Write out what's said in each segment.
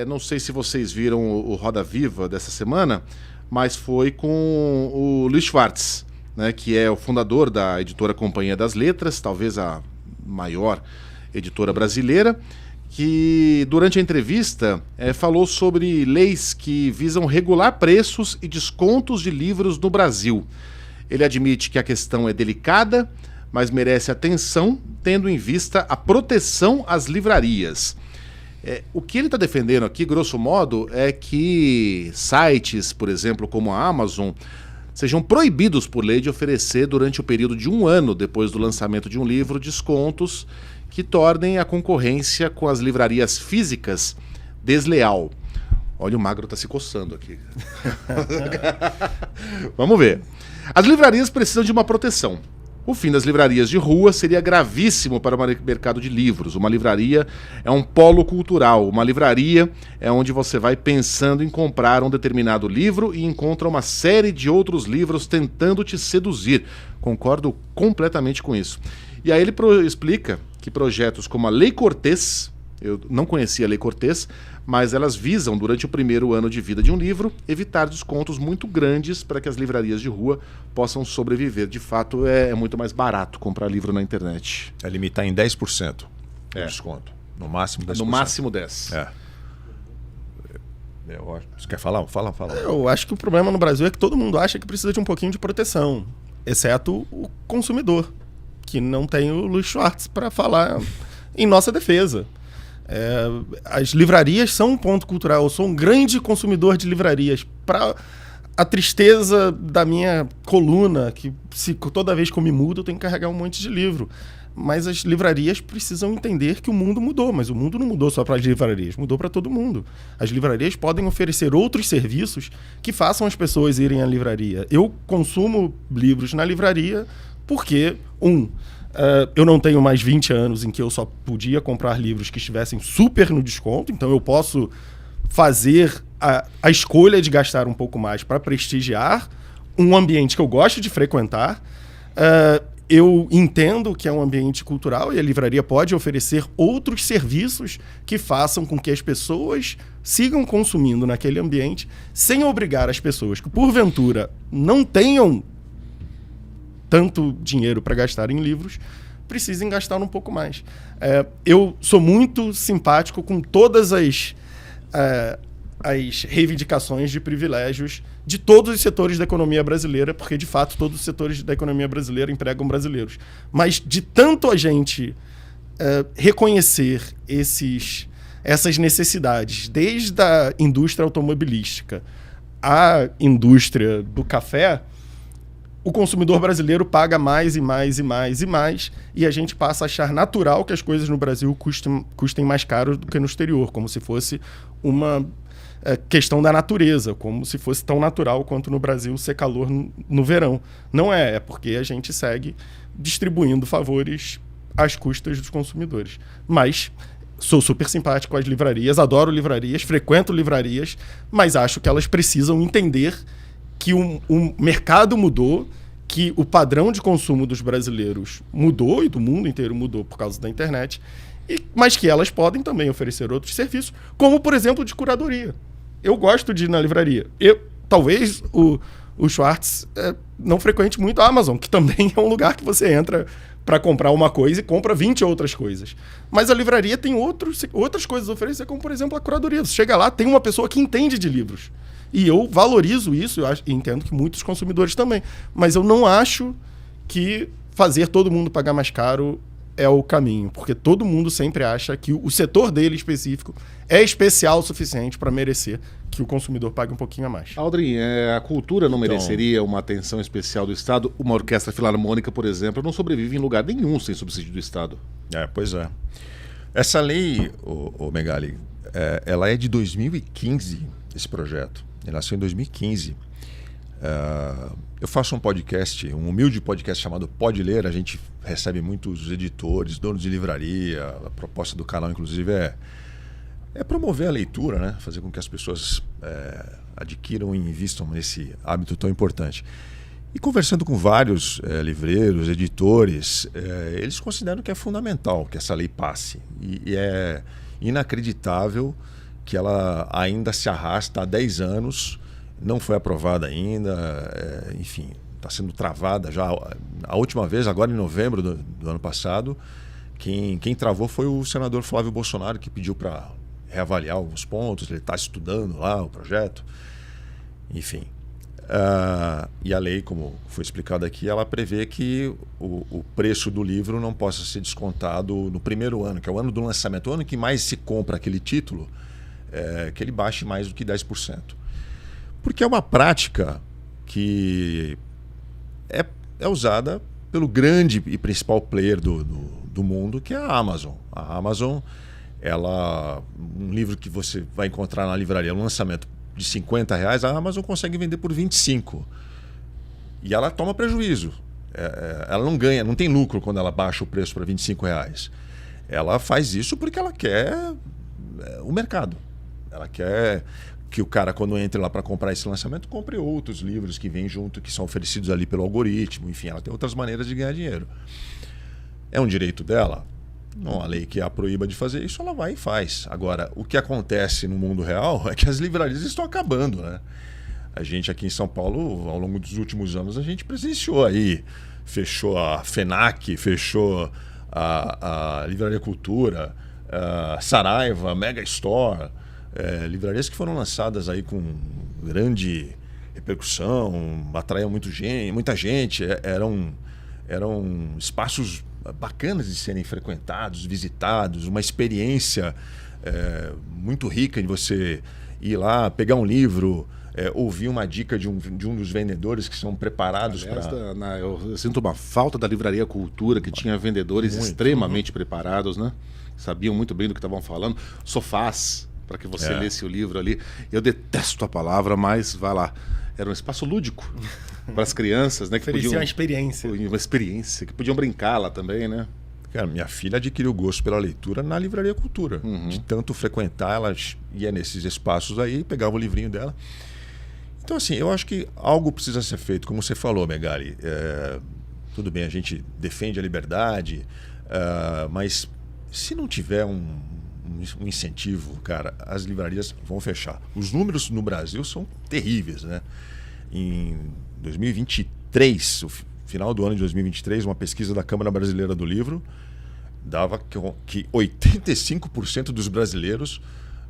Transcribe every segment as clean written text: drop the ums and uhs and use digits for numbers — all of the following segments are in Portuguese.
não sei se vocês viram o Roda Viva dessa semana, mas foi com o Luiz Schwartz, né, que é o fundador da editora Companhia das Letras, talvez a maior editora brasileira, que durante a entrevista falou sobre leis que visam regular preços e descontos de livros no Brasil. Ele admite que a questão é delicada, mas merece atenção, tendo em vista a proteção às livrarias. O que ele está defendendo aqui, grosso modo, é que sites, por exemplo, como a Amazon, sejam proibidos por lei de oferecer durante o período de 1 ano depois do lançamento de um livro descontos que tornem a concorrência com as livrarias físicas desleal. Olha, o Magro está se coçando aqui. Vamos ver. As livrarias precisam de uma proteção. O fim das livrarias de rua seria gravíssimo para o mercado de livros. Uma livraria é um polo cultural. Uma livraria é onde você vai pensando em comprar um determinado livro e encontra uma série de outros livros tentando te seduzir. Concordo completamente com isso. E aí ele explica que projetos como a Lei Cortês, eu não conhecia a Lei Cortês, mas elas visam, durante o primeiro ano de vida de um livro, evitar descontos muito grandes para que as livrarias de rua possam sobreviver. De fato, é muito mais barato comprar livro na internet. É limitar em 10% o desconto. No máximo 10%. No máximo 10%. Você quer falar? Fala. Eu acho que o problema no Brasil é que todo mundo acha que precisa de um pouquinho de proteção, exceto o consumidor, que não tem o Luiz Schwartz para falar em nossa defesa. As livrarias são um ponto cultural. Eu sou um grande consumidor de livrarias. Para a tristeza da minha coluna, que toda vez que eu me mudo eu tenho que carregar um monte de livro. Mas as livrarias precisam entender que o mundo mudou. Mas o mundo não mudou só para as livrarias, mudou para todo mundo. As livrarias podem oferecer outros serviços que façam as pessoas irem à livraria. Eu consumo livros na livraria porque, eu não tenho mais 20 anos em que eu só podia comprar livros que estivessem super no desconto, então eu posso fazer a escolha de gastar um pouco mais para prestigiar um ambiente que eu gosto de frequentar. Eu entendo que é um ambiente cultural e a livraria pode oferecer outros serviços que façam com que as pessoas sigam consumindo naquele ambiente sem obrigar as pessoas que, porventura, não tenham tanto dinheiro para gastar em livros, precisem gastar um pouco mais. Eu sou muito simpático com todas as reivindicações de privilégios de todos os setores da economia brasileira, porque, de fato, todos os setores da economia brasileira empregam brasileiros. Mas de tanto a gente reconhecer essas necessidades, desde a indústria automobilística à indústria do café, o consumidor brasileiro paga mais e mais e mais e mais, e a gente passa a achar natural que as coisas no Brasil custem mais caro do que no exterior, como se fosse uma questão da natureza, como se fosse tão natural quanto no Brasil ser calor no verão. Não é porque a gente segue distribuindo favores às custas dos consumidores. Mas sou super simpático às livrarias, adoro livrarias, frequento livrarias, mas acho que elas precisam entender que o mercado mudou, que o padrão de consumo dos brasileiros mudou e do mundo inteiro mudou por causa da internet, mas que elas podem também oferecer outros serviços, como, por exemplo, de curadoria. Eu gosto de ir na livraria. Talvez o Schwartz não frequente muito a Amazon, que também é um lugar que você entra para comprar uma coisa e compra 20 outras coisas. Mas a livraria tem outras coisas a oferecer, como, por exemplo, a curadoria. Você chega lá, tem uma pessoa que entende de livros. E eu valorizo isso, e entendo que muitos consumidores também. Mas eu não acho que fazer todo mundo pagar mais caro é o caminho, porque todo mundo sempre acha que o setor dele específico é especial o suficiente para merecer que o consumidor pague um pouquinho a mais. Aldrin, a cultura não mereceria uma atenção especial do Estado? Uma orquestra filarmônica, por exemplo, não sobrevive em lugar nenhum sem subsídio do Estado. Pois é. Essa lei, o Megali, ela é de 2015, esse projeto. Ele nasceu em 2015. Eu faço um podcast, um humilde podcast chamado Pode Ler. A gente recebe muitos editores, donos de livraria. A proposta do canal, inclusive, é promover a leitura, né? Fazer com que as pessoas adquiram e invistam nesse hábito tão importante. E conversando com vários livreiros, editores, eles consideram que é fundamental que essa lei passe. E é inacreditável que ela ainda se arrasta há 10 anos, não foi aprovada ainda, enfim, está sendo travada já. A última vez, agora em novembro do ano passado, quem travou foi o senador Flávio Bolsonaro, que pediu para reavaliar alguns pontos, ele está estudando lá o projeto, enfim. E a lei, como foi explicado aqui, ela prevê que o preço do livro não possa ser descontado no primeiro ano, que é o ano do lançamento, o ano que mais se compra aquele título, que ele baixe mais do que 10%. Porque é uma prática que é usada pelo grande e principal player do mundo, que é a Amazon. A Amazon, um livro que você vai encontrar na livraria, um lançamento de R$50, a Amazon consegue vender por 25. E ela toma prejuízo. Ela não ganha, não tem lucro quando ela baixa o preço para R$25. Ela faz isso porque ela quer o mercado. Ela quer que o cara, quando entra lá para comprar esse lançamento, compre outros livros que vêm junto, que são oferecidos ali pelo algoritmo. Enfim, ela tem outras maneiras de ganhar dinheiro. É um direito dela? Não há lei que a proíba de fazer isso, ela vai e faz. Agora, o que acontece no mundo real é que as livrarias estão acabando, né? A gente aqui em São Paulo, ao longo dos últimos anos, a gente presenciou aí. Fechou a FENAC, fechou a Livraria Cultura, a Saraiva, a Mega Store. Livrarias que foram lançadas aí com grande repercussão, atraíam muita gente, eram espaços bacanas de serem frequentados, visitados, uma experiência muito rica de você ir lá, pegar um livro, ouvir uma dica de um dos vendedores que são preparados para... Eu sinto uma falta da Livraria Cultura, que tinha vendedores extremamente preparados, né? Sabiam muito bem do que estavam falando. Sofás, para que você lesse o livro ali. Eu detesto a palavra, mas vai lá. Era um espaço lúdico para as crianças, né? Que oferecia uma experiência. Uma experiência, que podiam brincar lá também, né? Cara, minha filha adquiriu gosto pela leitura na Livraria Cultura. De tanto frequentar, ela ia nesses espaços aí, pegava o livrinho dela. Então, assim, eu acho que algo precisa ser feito, como você falou, Megali. Tudo bem, a gente defende a liberdade, mas se não tiver um incentivo, cara, as livrarias vão fechar. Os números no Brasil são terríveis, né? Em 2023, o final do ano de 2023, uma pesquisa da Câmara Brasileira do Livro dava que 85% dos brasileiros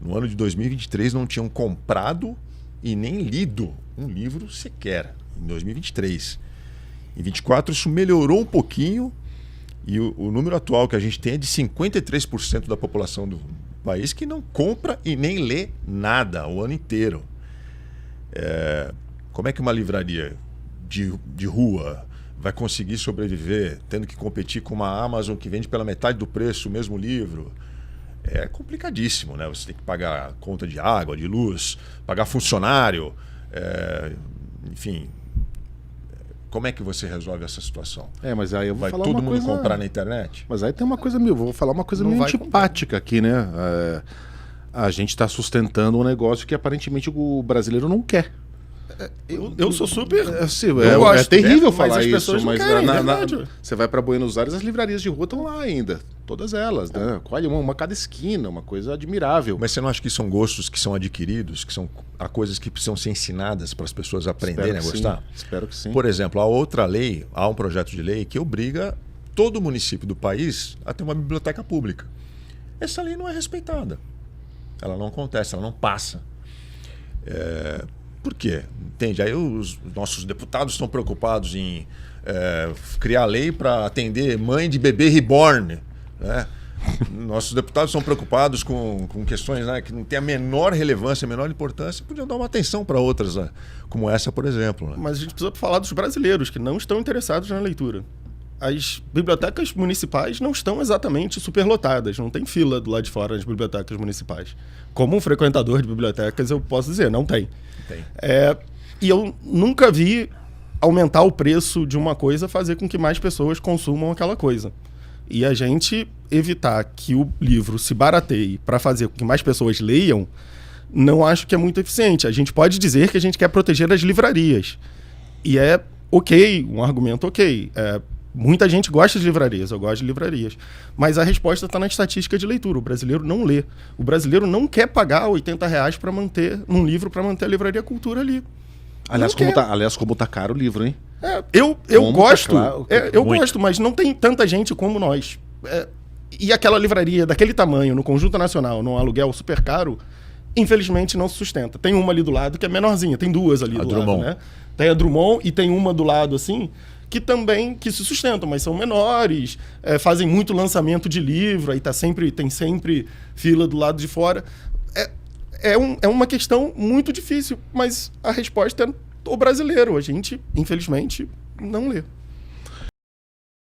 no ano de 2023 não tinham comprado e nem lido um livro sequer, em 2023. Em 2024 isso melhorou um pouquinho. E o número atual que a gente tem é de 53% da população do país que não compra e nem lê nada o ano inteiro. Como é que uma livraria de rua vai conseguir sobreviver tendo que competir com uma Amazon que vende pela metade do preço o mesmo livro? É complicadíssimo, né? Você tem que pagar conta de água, de luz, pagar funcionário, enfim... Como é que você resolve essa situação? Mas aí eu vou Vai falar todo uma mundo coisa... comprar na internet? Mas aí tem uma coisa vou falar uma coisa meio antipática aqui, né? A gente está sustentando um negócio que aparentemente o brasileiro não quer. Eu sou super... É terrível falar mas as isso, pessoas não mas querem, você vai para Buenos Aires, as livrarias de rua estão lá ainda. Todas elas, né? Quase uma cada esquina, uma coisa admirável. Mas você não acha que são gostos que são adquiridos, que são coisas que precisam ser ensinadas para as pessoas aprenderem a gostar? Sim. Espero que sim. Por exemplo, há um projeto de lei que obriga todo município do país a ter uma biblioteca pública. Essa lei não é respeitada. Ela não acontece, ela não passa. Por quê? Entende? Aí os nossos deputados estão preocupados em criar lei para atender mãe de bebê reborn, né? Nossos deputados estão preocupados com questões, né, que não têm a menor relevância, a menor importância, podiam dar uma atenção para outras, né, como essa, por exemplo. Né? Mas a gente precisa falar dos brasileiros que não estão interessados na leitura. As bibliotecas municipais não estão exatamente superlotadas, não tem fila do lado de fora das bibliotecas municipais. Como um frequentador de bibliotecas, eu posso dizer, não tem. E eu nunca vi aumentar o preço de uma coisa fazer com que mais pessoas consumam aquela coisa. E a gente evitar que o livro se barateie para fazer com que mais pessoas leiam, não acho que é muito eficiente. A gente pode dizer que a gente quer proteger as livrarias. E é ok, um argumento ok. Muita gente gosta de livrarias, eu gosto de livrarias. Mas a resposta está na estatística de leitura. O brasileiro não lê. O brasileiro não quer pagar R$80 para manter num livro para manter a Livraria Cultura ali. Aliás, como tá caro o livro, hein? Eu gosto, eu Muito. gosto, mas não tem tanta gente como nós. E aquela livraria daquele tamanho, no Conjunto Nacional, num aluguel super caro, infelizmente não se sustenta. Tem uma ali do lado que é menorzinha, tem duas ali do Drummond. lado, né? Tem a Drummond e tem uma do lado, assim, que também que se sustentam, mas são menores, fazem muito lançamento de livro, aí tem sempre fila do lado de fora. É uma questão muito difícil, mas a resposta é o brasileiro. A gente, infelizmente, não lê.